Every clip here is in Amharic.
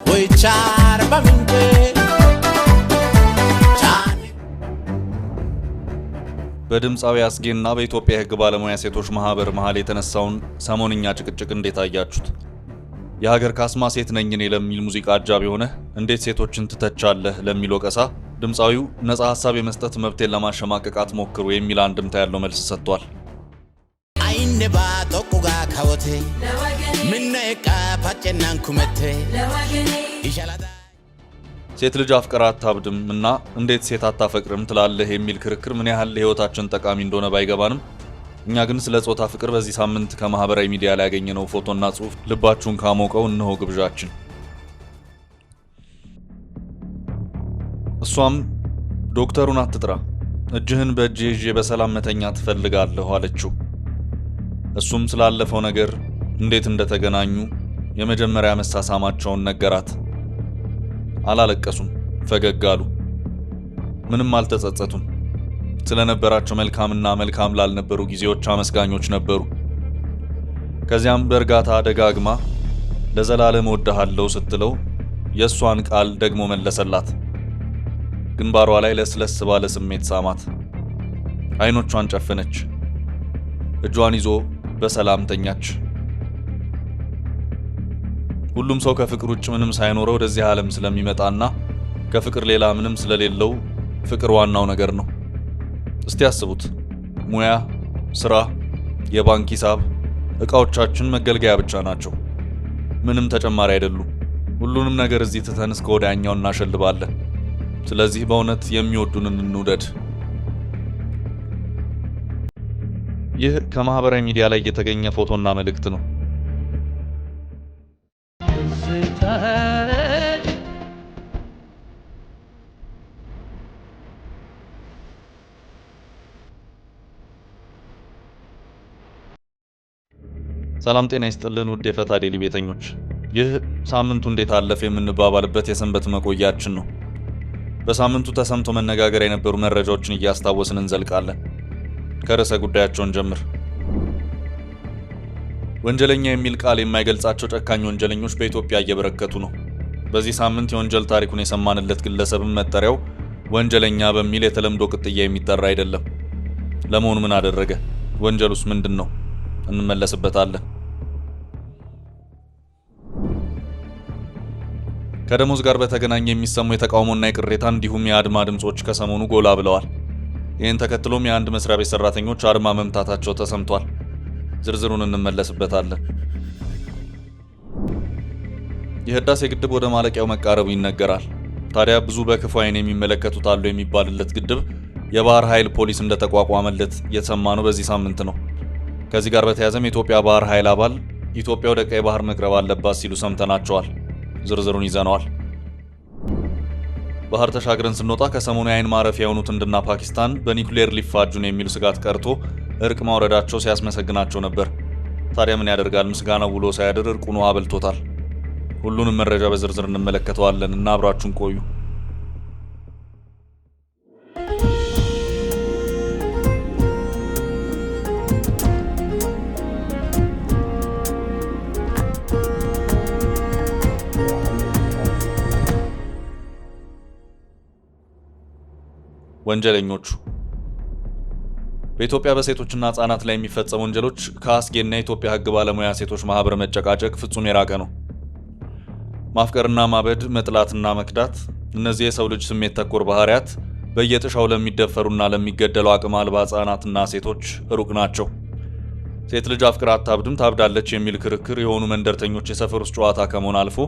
ወይቻር በምንቴ በድምጻዊ አስጌና በኢትዮጵያ የሕግ ባለሙያ ሴቶች ማህበር መሃል የተነሳውን ሰሞንኛ ጭቅጭቅ እንዴት አያችሁት? የሀገር ካስማ ሴት ነኝ እኔ ለሚል ሙዚቃ አጃቢ ሆነ እንዴት ሴቶችን ትተቻለህ ለሚል ወቀሳ ድምጻዊው ነፃ ሐሳብ የመስጠት መብቴን ለማሸማቀቅ አትሞክሩ የሚል አንድምታ ያለው መልስ ሰጥቷል። አይንባ ጦቁጋ ካወቴ ምነቃ ፓጨናን ኩመቴ ይሻላዳ ሴት ልጅ አፍቅራ አታብድም እና እንዴት ሴት አታፈቅርም ትላለህ የሚል ክርክር ምን ያህል ለህይወታችን ጠቃሚ እንደሆነ ባይገባንም እኛ ግን ስለ ጾታ ፍቅር በዚህ ሳምንት ከማህበራዊ ሚዲያ ላይ ያገኘነው ፎቶና ጽሑፍ ልባችሁን ካሞቀው እነሆ ግብዣችን። እሷም ዶክተሩን አትጥራ፣ እጅህን በእጄ ይዤ በሰላም መተኛ ትፈልጋለሁ አለችው። እሱም ስላለፈው ነገር እንዴት እንደተገናኙ የመጀመሪያ መሳሳማቸውን ነገራት። አላለቀሱም፣ ፈገግ አሉ። ምንም አልተጸጸቱም። ስለነበራቸው መልካምና መልካም ላልነበሩ ጊዜዎች አመስጋኞች ነበሩ። ከዚያም በእርጋታ ደጋግማ ለዘላለም እወድሃለሁ ስትለው የእሷን ቃል ደግሞ መለሰላት። ግንባሯ ላይ ለስለስ ባለ ስሜት ሳማት። አይኖቿን ጨፈነች። እጇን ይዞ በሰላም ተኛች። ሁሉም ሰው ከፍቅር ውጭ ምንም ሳይኖረው ወደዚህ ዓለም ስለሚመጣና ከፍቅር ሌላ ምንም ስለሌለው ፍቅር ዋናው ነገር ነው። እስቲ አስቡት፣ ሙያ፣ ስራ፣ የባንክ ሂሳብ፣ ዕቃዎቻችን መገልገያ ብቻ ናቸው። ምንም ተጨማሪ አይደሉም። ሁሉንም ነገር እዚህ ትተን እስከ ወዲያኛው እናሸልባለን። ስለዚህ በእውነት የሚወዱንን እንውደድ። ይህ ከማህበራዊ ሚዲያ ላይ የተገኘ ፎቶና መልእክት ነው። ሰላም ጤና ይስጥልን ውድ የፈታ ዴሊ ቤተኞች፣ ይህ ሳምንቱ እንዴት አለፈ የምንባባልበት የሰንበት መቆያችን ነው። በሳምንቱ ተሰምቶ መነጋገር የነበሩ መረጃዎችን እያስታወስን እንዘልቃለን። ከርዕሰ ጉዳያቸውን ጀምር። ወንጀለኛ የሚል ቃል የማይገልጻቸው ጨካኝ ወንጀለኞች በኢትዮጵያ እየበረከቱ ነው። በዚህ ሳምንት የወንጀል ታሪኩን የሰማንለት ግለሰብም መጠሪያው ወንጀለኛ በሚል የተለምዶ ቅጥያ የሚጠራ አይደለም። ለመሆኑ ምን አደረገ? ወንጀሉስ ምንድን ነው? እንመለስበታለን። ከደሞዝ ጋር በተገናኘ የሚሰሙ የተቃውሞና የቅሬታ እንዲሁም የአድማ ድምጾች ከሰሞኑ ጎላ ብለዋል። ይህን ተከትሎም የአንድ መስሪያ ቤት ሰራተኞች አድማ መምታታቸው ተሰምቷል። ዝርዝሩን እንመለስበታለን። የህዳሴ ግድብ ወደ ማለቂያው መቃረቡ ይነገራል። ታዲያ ብዙ በክፉ ዓይን የሚመለከቱት አሉ የሚባልለት ግድብ የባህር ኃይል ፖሊስ እንደተቋቋመለት የተሰማ ነው በዚህ ሳምንት ነው። ከዚህ ጋር በተያያዘም የኢትዮጵያ ባህር ኃይል አባል ኢትዮጵያ ወደ ቀይ ባህር መቅረብ አለባት ሲሉ ሰምተናቸዋል። ዝርዝሩን ይዘነዋል። ባህር ተሻግረን ስንወጣ ከሰሞኑ የአይን ማረፊያ የሆኑት ህንድና ፓኪስታን በኒውክሌር ሊፋጁን የሚሉ ስጋት ቀርቶ እርቅ ማውረዳቸው ሲያስመሰግናቸው ነበር። ታዲያ ምን ያደርጋል፣ ምስጋናው ውሎ ሳያድር እርቁን ውሃ በልቶታል። ሁሉንም መረጃ በዝርዝር እንመለከተዋለን እና አብራችሁን ቆዩ። ወንጀለኞቹ በኢትዮጵያ በሴቶችና ህጻናት ላይ የሚፈጸሙ ወንጀሎች ከአስጌና የኢትዮጵያ ሕግ ባለሙያ ሴቶች ማህበር መጨቃጨቅ ፍጹም የራቀ ነው። ማፍቀርና ማበድ፣ መጥላትና መክዳት፣ እነዚህ የሰው ልጅ ስሜት ተኮር ባህሪያት በየጥሻው ለሚደፈሩና ለሚገደሉ አቅመ አልባ ህጻናትና ሴቶች ሩቅ ናቸው። ሴት ልጅ አፍቅራ አታብድም ታብዳለች የሚል ክርክር የሆኑ መንደርተኞች የሰፈር ውስጥ ጨዋታ ከመሆን አልፎ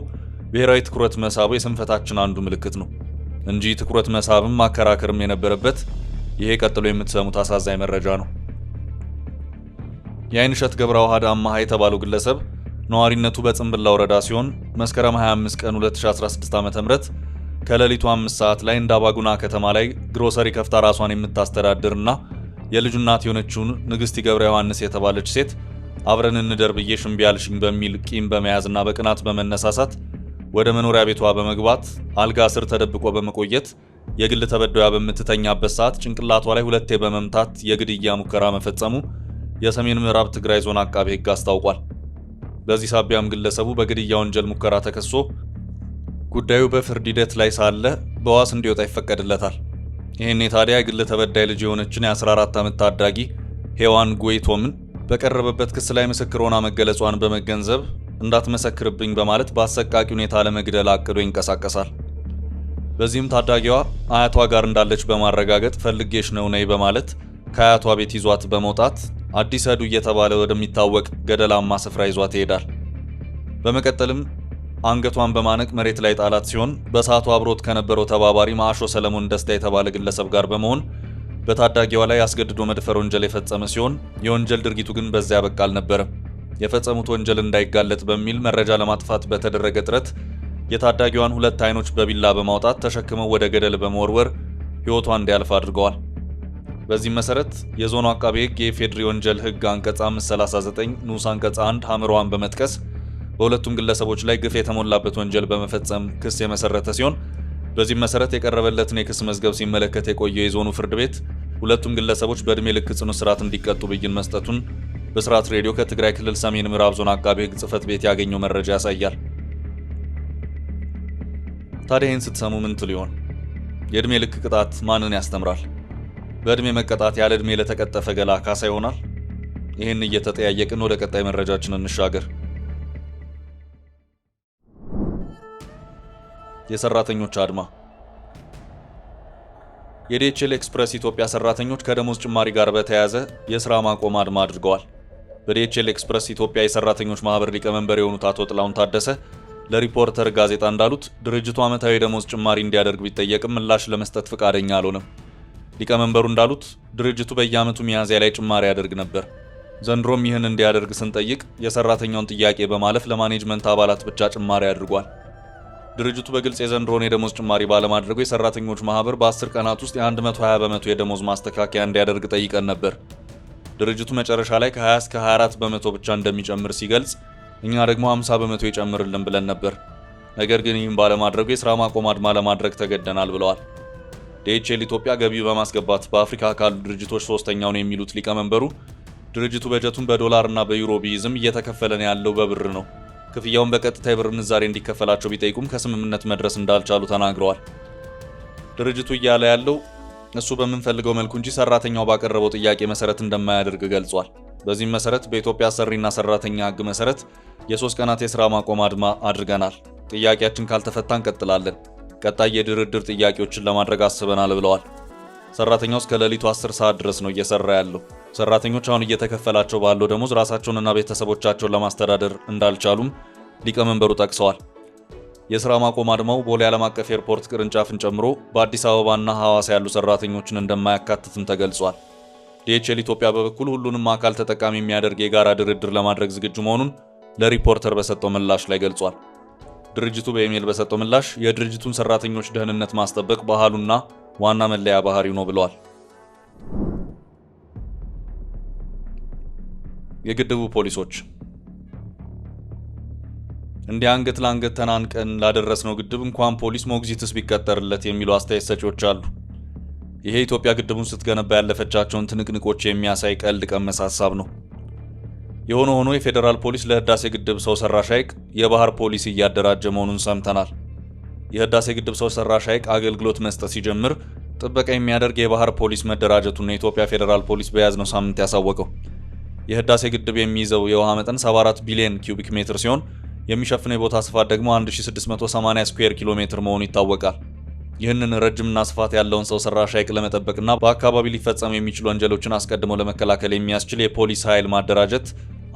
ብሔራዊ ትኩረት መሳቡ የስንፈታችን አንዱ ምልክት ነው እንጂ ትኩረት መሳብም ማከራከርም የነበረበት ይሄ ቀጥሎ የምትሰሙት አሳዛኝ መረጃ ነው። የአይንሸት ገብረዋህድ አማሃ የተባለው ግለሰብ ነዋሪነቱ በጽምብላ ወረዳ ሲሆን መስከረም 25 ቀን 2016 ዓ.ም ከሌሊቱ 5 ሰዓት ላይ እንዳባጉና ከተማ ላይ ግሮሰሪ ከፍታ ራሷን የምታስተዳድርና የልጁ እናት የሆነችውን ንግስቲ ገብረ ዮሐንስ የተባለች ሴት አብረን እንደር ብዬሽ እምቢ አልሽኝ በሚል ቂም በመያዝና በቅናት በመነሳሳት ወደ መኖሪያ ቤቷ በመግባት አልጋ ስር ተደብቆ በመቆየት የግል ተበዳይዋ በምትተኛበት ሰዓት ጭንቅላቷ ላይ ሁለቴ በመምታት የግድያ ሙከራ መፈጸሙ የሰሜን ምዕራብ ትግራይ ዞን አቃቤ ሕግ አስታውቋል። በዚህ ሳቢያም ግለሰቡ በግድያ ወንጀል ሙከራ ተከሶ ጉዳዩ በፍርድ ሂደት ላይ ሳለ በዋስ እንዲወጣ ይፈቀድለታል። ይህኔ ታዲያ የግል ተበዳይ ልጅ የሆነችን የ14 ዓመት ታዳጊ ሄዋን ጎይቶምን በቀረበበት ክስ ላይ ምስክር ሆና መገለጿን በመገንዘብ እንዳትመሰክርብኝ በማለት በአሰቃቂ ሁኔታ ለመግደል አቅዶ ይንቀሳቀሳል። በዚህም ታዳጊዋ አያቷ ጋር እንዳለች በማረጋገጥ ፈልጌሽ ነው ነይ በማለት ከአያቷ ቤት ይዟት በመውጣት አዲስ አዱ እየተባለ ወደሚታወቅ ገደላማ ስፍራ ይዟት ይሄዳል። በመቀጠልም አንገቷን በማነቅ መሬት ላይ ጣላት ሲሆን በሰዓቱ አብሮት ከነበረው ተባባሪ ማሾ ሰለሞን ደስታ የተባለ ግለሰብ ጋር በመሆን በታዳጊዋ ላይ አስገድዶ መድፈር ወንጀል የፈጸመ ሲሆን የወንጀል ድርጊቱ ግን በዚያ ያበቃ አልነበረም። የፈጸሙት ወንጀል እንዳይጋለጥ በሚል መረጃ ለማጥፋት በተደረገ ጥረት የታዳጊዋን ሁለት አይኖች በቢላ በማውጣት ተሸክመው ወደ ገደል በመወርወር ሕይወቷ እንዲያልፍ አድርገዋል። በዚህም መሰረት የዞኑ አቃቤ ሕግ የፌዴሪ ወንጀል ሕግ አንቀጽ 539 ንዑስ አንቀጽ 1 ሐምሮዋን በመጥቀስ በሁለቱም ግለሰቦች ላይ ግፍ የተሞላበት ወንጀል በመፈጸም ክስ የመሰረተ ሲሆን በዚህም መሰረት የቀረበለትን የክስ መዝገብ ሲመለከት የቆየው የዞኑ ፍርድ ቤት ሁለቱም ግለሰቦች በዕድሜ ልክ ጽኑ እስራት እንዲቀጡ ብይን መስጠቱን ብስራት ሬዲዮ ከትግራይ ክልል ሰሜን ምዕራብ ዞን አቃቤ ሕግ ጽሕፈት ቤት ያገኘው መረጃ ያሳያል። ታዲያ ይህን ስትሰሙ ምን ትሉ ይሆን? የዕድሜ ልክ ቅጣት ማንን ያስተምራል? በዕድሜ መቀጣት ያለ ዕድሜ ለተቀጠፈ ገላ ካሳ ይሆናል? ይህን እየተጠያየቅን ወደ ቀጣይ መረጃችን እንሻገር። የሰራተኞች አድማ። የዲኤችኤል ኤክስፕረስ ኢትዮጵያ ሰራተኞች ከደሞዝ ጭማሪ ጋር በተያያዘ የሥራ ማቆም አድማ አድርገዋል። በዲኤችኤል ኤክስፕረስ ኢትዮጵያ የሰራተኞች ማህበር ሊቀመንበር የሆኑት አቶ ጥላሁን ታደሰ ለሪፖርተር ጋዜጣ እንዳሉት ድርጅቱ ዓመታዊ ደሞዝ ጭማሪ እንዲያደርግ ቢጠየቅም ምላሽ ለመስጠት ፈቃደኛ አልሆነም። ሊቀመንበሩ እንዳሉት ድርጅቱ በየዓመቱ ሚያዝያ ላይ ጭማሪ ያደርግ ነበር። ዘንድሮም ይህን እንዲያደርግ ስንጠይቅ የሰራተኛውን ጥያቄ በማለፍ ለማኔጅመንት አባላት ብቻ ጭማሪ አድርጓል። ድርጅቱ በግልጽ የዘንድሮን የደሞዝ ጭማሪ ባለማድረጉ የሰራተኞች ማህበር በ10 ቀናት ውስጥ የ120 በመቶ የደሞዝ ማስተካከያ እንዲያደርግ ጠይቀን ነበር። ድርጅቱ መጨረሻ ላይ ከ20 እስከ 24 በመቶ ብቻ እንደሚጨምር ሲገልጽ እኛ ደግሞ 50 በመቶ ይጨምርልን ብለን ነበር። ነገር ግን ይህን ባለማድረጉ የሥራ ማቆም አድማ ለማድረግ ተገደናል ብለዋል። ዲኤችኤል ኢትዮጵያ ገቢ በማስገባት በአፍሪካ ካሉ ድርጅቶች ሶስተኛው ነው የሚሉት ሊቀመንበሩ ድርጅቱ በጀቱን በዶላርና በዩሮ ቢይዝም እየተከፈለን ያለው በብር ነው። ክፍያውን በቀጥታ የብር ምንዛሬ እንዲከፈላቸው ቢጠይቁም ከስምምነት መድረስ እንዳልቻሉ ተናግረዋል። ድርጅቱ እያለ ያለው እሱ በምንፈልገው መልኩ እንጂ ሰራተኛው ባቀረበው ጥያቄ መሰረት እንደማያደርግ ገልጿል። በዚህም መሰረት በኢትዮጵያ አሰሪና ሰራተኛ ሕግ መሰረት የ3 ቀናት የሥራ ማቆም አድማ አድርገናል። ጥያቄያችን ካልተፈታ እንቀጥላለን። ቀጣይ የድርድር ጥያቄዎችን ለማድረግ አስበናል ብለዋል። ሰራተኛው እስከ ሌሊቱ 10 ሰዓት ድረስ ነው እየሰራ ያለው። ሰራተኞች አሁን እየተከፈላቸው ባለው ደሞዝ ራሳቸውንና ቤተሰቦቻቸውን ለማስተዳደር እንዳልቻሉም ሊቀመንበሩ ጠቅሰዋል። የሥራ ማቆም አድማው ቦሌ ዓለም አቀፍ ኤርፖርት ቅርንጫፍን ጨምሮ በአዲስ አበባና ሐዋሳ ያሉ ሰራተኞችን እንደማያካትትም ተገልጿል። ዲኤችኤል ኢትዮጵያ በበኩል ሁሉንም አካል ተጠቃሚ የሚያደርግ የጋራ ድርድር ለማድረግ ዝግጁ መሆኑን ለሪፖርተር በሰጠው ምላሽ ላይ ገልጿል። ድርጅቱ በኢሜይል በሰጠው ምላሽ የድርጅቱን ሰራተኞች ደህንነት ማስጠበቅ ባህሉና ዋና መለያ ባህሪው ነው ብለዋል። የግድቡ ፖሊሶች እንዲህ አንገት ለአንገት ተናንቀን ላደረስነው ግድብ እንኳን ፖሊስ ሞግዚትስ ቢቀጠርለት የሚሉ አስተያየት ሰጪዎች አሉ። ይሄ ኢትዮጵያ ግድቡን ስትገነባ ያለፈቻቸውን ትንቅንቆች የሚያሳይ ቀልድ ቀመስ ሐሳብ ነው። የሆነ ሆኖ የፌዴራል ፖሊስ ለህዳሴ ግድብ ሰው ሰራሽ ሐይቅ የባህር ፖሊስ እያደራጀ መሆኑን ሰምተናል። የህዳሴ ግድብ ሰው ሰራሽ ሐይቅ አገልግሎት መስጠት ሲጀምር ጥበቃ የሚያደርግ የባህር ፖሊስ መደራጀቱን የኢትዮጵያ ፌዴራል ፖሊስ በያዝነው ሳምንት ያሳወቀው። የህዳሴ ግድብ የሚይዘው የውሃ መጠን 74 ቢሊዮን ኪዩቢክ ሜትር ሲሆን የሚሸፍነው የቦታ ስፋት ደግሞ 1680 ስኩዌር ኪሎ ሜትር መሆኑ ይታወቃል። ይህንን ረጅምና ስፋት ያለውን ሰው ሰራሽ ሐይቅ ለመጠበቅና በአካባቢ ሊፈጸሙ የሚችሉ ወንጀሎችን አስቀድሞ ለመከላከል የሚያስችል የፖሊስ ኃይል ማደራጀት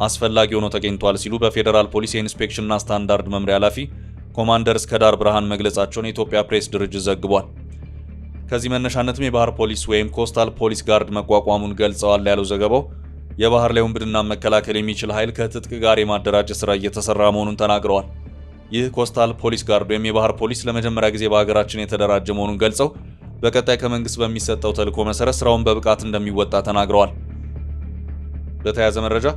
አስፈላጊ ሆኖ ተገኝቷል ሲሉ በፌዴራል ፖሊስ የኢንስፔክሽንና ስታንዳርድ መምሪያ ኃላፊ ኮማንደር እስከዳር ብርሃን መግለጻቸውን የኢትዮጵያ ፕሬስ ድርጅት ዘግቧል። ከዚህ መነሻነትም የባህር ፖሊስ ወይም ኮስታል ፖሊስ ጋርድ መቋቋሙን ገልጸዋል ያለው ዘገባው የባህር ላይ ውንብድና መከላከል የሚችል ኃይል ከትጥቅ ጋር የማደራጀት ስራ እየተሰራ መሆኑን ተናግረዋል። ይህ ኮስታል ፖሊስ ጋርድ ወይም የባህር ፖሊስ ለመጀመሪያ ጊዜ በሀገራችን የተደራጀ መሆኑን ገልጸው በቀጣይ ከመንግስት በሚሰጠው ተልዕኮ መሰረት ስራውን በብቃት እንደሚወጣ ተናግረዋል። በተያያዘ መረጃ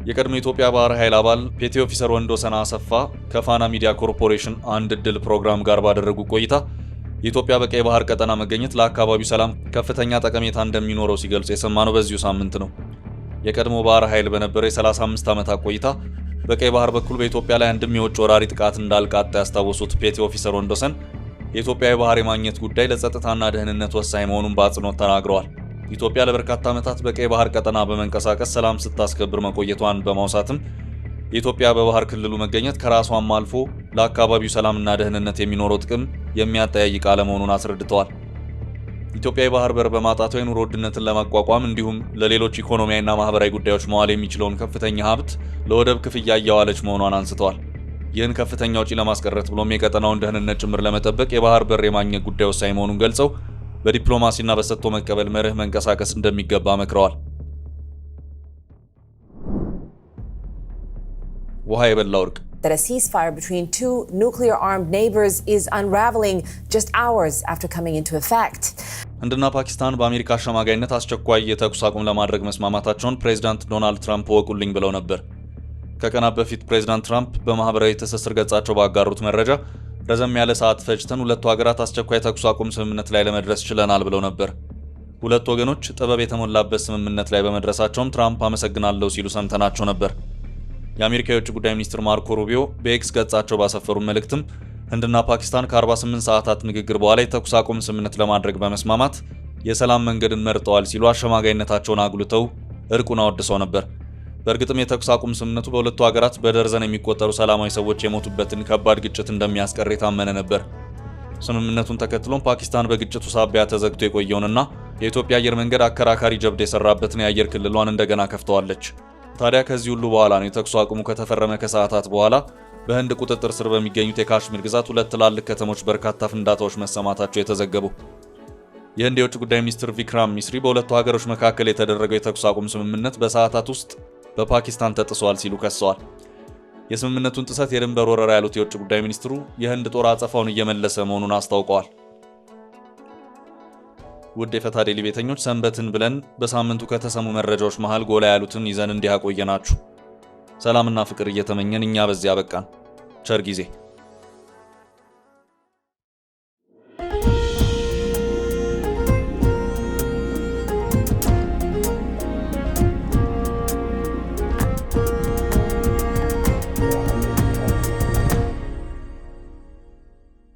የቀድሞ የኢትዮጵያ ባህር ኃይል አባል ፔቲ ኦፊሰር ወንዶሰን አሰፋ ከፋና ሚዲያ ኮርፖሬሽን አንድ ዕድል ፕሮግራም ጋር ባደረጉ ቆይታ የኢትዮጵያ በቀይ ባህር ቀጠና መገኘት ለአካባቢው ሰላም ከፍተኛ ጠቀሜታ እንደሚኖረው ሲገልጹ የሰማነው በዚሁ ሳምንት ነው። የቀድሞ ባህር ኃይል በነበረው የ35 ዓመታት ቆይታ በቀይ ባህር በኩል በኢትዮጵያ ላይ አንድም የውጭ ወራሪ ጥቃት እንዳልቃጣ ያስታወሱት ፔቲ ኦፊሰር ወንዶሰን የኢትዮጵያ የባህር የማግኘት ጉዳይ ለጸጥታና ደህንነት ወሳኝ መሆኑን በአጽንኦት ተናግረዋል። ኢትዮጵያ ለበርካታ ዓመታት በቀይ ባህር ቀጠና በመንቀሳቀስ ሰላም ስታስከብር መቆየቷን በማውሳትም የኢትዮጵያ በባህር ክልሉ መገኘት ከራሷም አልፎ ለአካባቢው ሰላምና ደህንነት የሚኖረው ጥቅም የሚያጠያይቅ አለመሆኑን አስረድተዋል። ኢትዮጵያ የባህር በር በማጣቷ የኑሮ ውድነትን ለማቋቋም እንዲሁም ለሌሎች ኢኮኖሚያዊና ማህበራዊ ጉዳዮች መዋል የሚችለውን ከፍተኛ ሀብት ለወደብ ክፍያ እያዋለች መሆኗን አንስተዋል። ይህን ከፍተኛ ወጪ ለማስቀረት ብሎም የቀጠናውን ደህንነት ጭምር ለመጠበቅ የባህር በር የማግኘት ጉዳይ ወሳኝ መሆኑን ገልጸው በዲፕሎማሲና በሰጥቶ መቀበል መርህ መንቀሳቀስ እንደሚገባ መክረዋል። ውሃ የበላ ወርቅ that a ceasefire between two nuclear-armed neighbors is unraveling just hours after coming into effect. ህንድና ፓኪስታን በአሜሪካ አሸማጋይነት አስቸኳይ የተኩስ አቁም ለማድረግ መስማማታቸውን ፕሬዝዳንት ዶናልድ ትራምፕ ወቁልኝ ብለው ነበር። ከቀናት በፊት ፕሬዝዳንት ትራምፕ በማህበራዊ ትስስር ገጻቸው ባጋሩት መረጃ ረዘም ያለ ሰዓት ፈጅተን ሁለቱ ሀገራት አስቸኳይ ተኩስ አቁም ስምምነት ላይ ለመድረስ ችለናል ብለው ነበር። ሁለቱ ወገኖች ጥበብ የተሞላበት ስምምነት ላይ በመድረሳቸውም ትራምፕ አመሰግናለሁ ሲሉ ሰምተናቸው ነበር። የአሜሪካ የውጭ ጉዳይ ሚኒስትር ማርኮ ሩቢዮ በኤክስ ገጻቸው ባሰፈሩ መልእክትም ህንድና ፓኪስታን ከ48 ሰዓታት ንግግር በኋላ የተኩስ አቁም ስምምነት ለማድረግ በመስማማት የሰላም መንገድን መርጠዋል ሲሉ አሸማጋይነታቸውን አጉልተው እርቁን አወድሰው ነበር። በእርግጥም የተኩስ አቁም ስምምነቱ በሁለቱ ሀገራት በደርዘን የሚቆጠሩ ሰላማዊ ሰዎች የሞቱበትን ከባድ ግጭት እንደሚያስቀር የታመነ ነበር። ስምምነቱን ተከትሎም ፓኪስታን በግጭቱ ሳቢያ ተዘግቶ የቆየውንና የኢትዮጵያ አየር መንገድ አከራካሪ ጀብድ የሰራበትን የአየር ክልሏን እንደገና ከፍተዋለች። ታዲያ ከዚህ ሁሉ በኋላ ነው የተኩስ አቁሙ ከተፈረመ ከሰዓታት በኋላ በህንድ ቁጥጥር ስር በሚገኙት የካሽሚር ግዛት ሁለት ትላልቅ ከተሞች በርካታ ፍንዳታዎች መሰማታቸው የተዘገቡ። የህንድ የውጭ ጉዳይ ሚኒስትር ቪክራም ሚስሪ በሁለቱ ሀገሮች መካከል የተደረገው የተኩስ አቁም ስምምነት በሰዓታት ውስጥ በፓኪስታን ተጥሷል ሲሉ ከሰዋል። የስምምነቱን ጥሰት የድንበር ወረራ ያሉት የውጭ ጉዳይ ሚኒስትሩ የህንድ ጦር አጸፋውን እየመለሰ መሆኑን አስታውቀዋል። ውድ የፈታ ዴሊ ቤተኞች ሰንበትን ብለን በሳምንቱ ከተሰሙ መረጃዎች መሃል ጎላ ያሉትን ይዘን እንዲያቆየናችሁ ሰላምና ፍቅር እየተመኘን እኛ በዚያ በቃን። ቸር ጊዜ